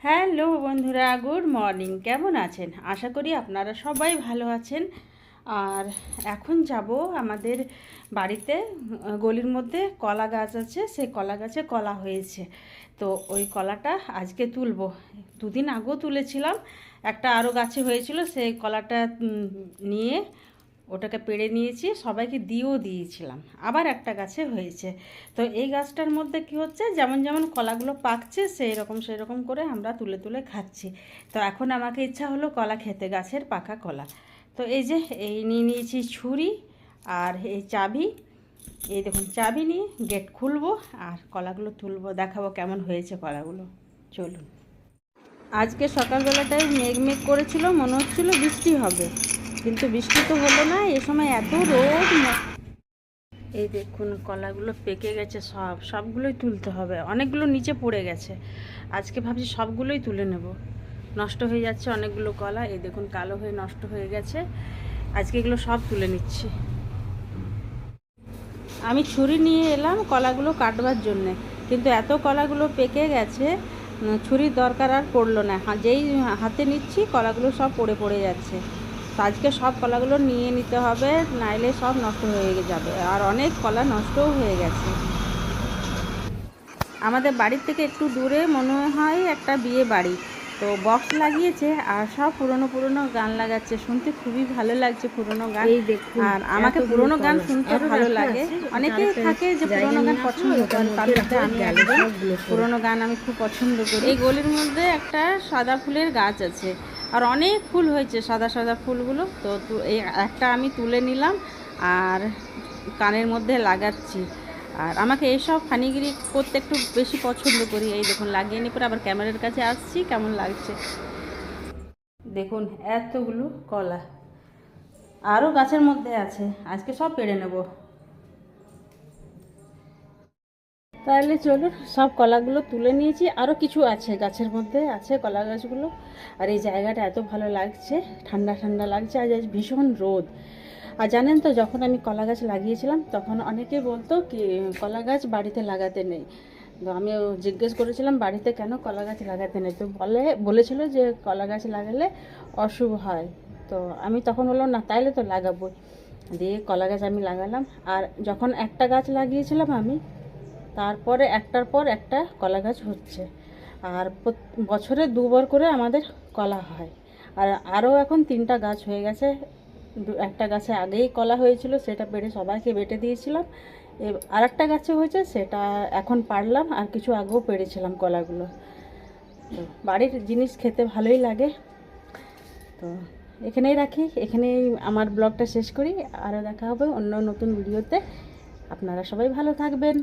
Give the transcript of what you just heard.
Hello বন্ধুরা, good morning. কেমন আছেন? আশা করি আপনারা সবাই ভালো আছেন। আর এখন যাব আমাদের বাড়িতে, গলির মধ্যে কলা গাছ আছে, সেই কলা গাছে কলা হয়েছে। তো ওই কলাটা আজকে তুলবো। দুদিন আগেও তুলেছিলাম, একটা আরও গাছে হয়েছিল, সেই কলাটা নিয়ে ওটাকে পেড়ে নিয়েছি, সবাইকে দিয়েও দিয়েছিলাম। আবার একটা গাছে হয়েছে। তো এই গাছটার মধ্যে কি হচ্ছে, যেমন যেমন কলাগুলো পাকছে সেই রকম করে আমরা তুলে তুলে খাচ্ছি। তো এখন আমাকে ইচ্ছা হলো কলা খেতে, গাছের পাকা কলা। তো এই যে এই নিয়ে নিয়েছি ছুরি আর এই চাবি। এই দেখুন, চাবি নিয়ে গেট খুলবো আর কলাগুলো তুলবো, দেখাবো কেমন হয়েছে কলাগুলো। চলুন। আজকে সকালবেলাটায় মেঘ করেছিল, মনে হচ্ছিল বৃষ্টি হবে, কিন্তু বৃষ্টি তো হলো না। এ সময় এত রোদ। এই দেখুন, কলাগুলো পেকে গেছে, সবগুলোই তুলতে হবে। অনেকগুলো নিচে পড়ে গেছে, আজকে ভাবছি সবগুলোই তুলে নেব। নষ্ট হয়ে যাচ্ছে অনেকগুলো কলা, এই দেখুন কালো হয়ে নষ্ট হয়ে গেছে। আজকে এগুলো সব তুলে নিচ্ছি। আমি ছুরি নিয়ে এলাম কলাগুলো কাটবার জন্যে, কিন্তু এত কলাগুলো পেকে গেছে, ছুরির দরকার আর পড়লো না। যেই হাতে নিচ্ছি কলাগুলো সব পড়ে যাচ্ছে। তো আজকে সব কলাগুলো নিয়ে নিতে হবে, নাইলে সব নষ্ট হয়ে যাবে। আর অনেক কলা নষ্টও হয়ে গেছে। আমাদের বাড়ির থেকে একটু দূরে মনে হয় একটা বিয়ে বাড়ি। তো বক্স লাগিয়েছে আর সব পুরনো গান লাগাচ্ছে, শুনতে খুবই ভালো লাগছে পুরনো গান। আর আমাকে পুরনো গান শুনতে ভালো লাগে। অনেকেই থাকে যে পুরনো গান পছন্দ করে, তার মধ্যে আমি একজন। পুরনো গান আমি খুব পছন্দ করি। এই গলির মধ্যে একটা সাদা ফুলের গাছ আছে, আর অনেক ফুল হয়েছে, সাদা সাদা ফুলগুলো। তো এই একটা আমি তুলে নিলাম আর কানের মধ্যে লাগাচ্ছি। আর আমাকে এইসব ফানিগিরি করতে একটু বেশি পছন্দ করি। এই দেখুন, লাগিয়ে নিয়ে পরে আবার ক্যামেরার কাছে আসছি, কেমন লাগছে দেখুন। এতগুলো কলা আরও গাছের মধ্যে আছে, আজকে সব পেড়ে নেব। তাহলে চলুন, সব কলাগুলো তুলে নিয়েছি, আরও কিছু আছে গাছের মধ্যে, আছে কলা গাছগুলো। আর এই জায়গাটা এত ভালো লাগছে, ঠান্ডা ঠান্ডা লাগছে। আজ ভীষণ রোদ। আর জানেন তো, যখন আমি কলা গাছ লাগিয়েছিলাম তখন অনেকে বলতো কি কলা গাছ বাড়িতে লাগাতে নেই। তো আমিও জিজ্ঞেস করেছিলাম বাড়িতে কেন কলা গাছ লাগাতে নেই। তো বলেছিল যে কলা গাছ লাগালে অশুভ হয়। তো আমি তখন বললাম না, তাইলে তো লাগাবো। দিয়ে কলা গাছ আমি লাগালাম। আর যখন একটা গাছ লাগিয়েছিলাম আমি, তারপরে একটার পর একটা কলা গাছ হচ্ছে। আর বছরে দুবার করে আমাদের কলা হয়। আর আরও এখন 3টা গাছ হয়ে গেছে। একটা গাছে আগেই কলা হয়েছিল, সেটা পেড়ে সবাইকে বেটে দিয়েছিলাম। আর একটা গাছে হয়েছে, সেটা এখন পারলাম। আর কিছু আগেও পেড়েছিলাম কলাগুলো। তো বাড়ির জিনিস খেতে ভালোই লাগে। তো এখানেই রাখি, এখানেই আমার ব্লগটা শেষ করি। আরও দেখা হবে অন্য নতুন ভিডিওতে। আপনারা সবাই ভালো থাকবেন।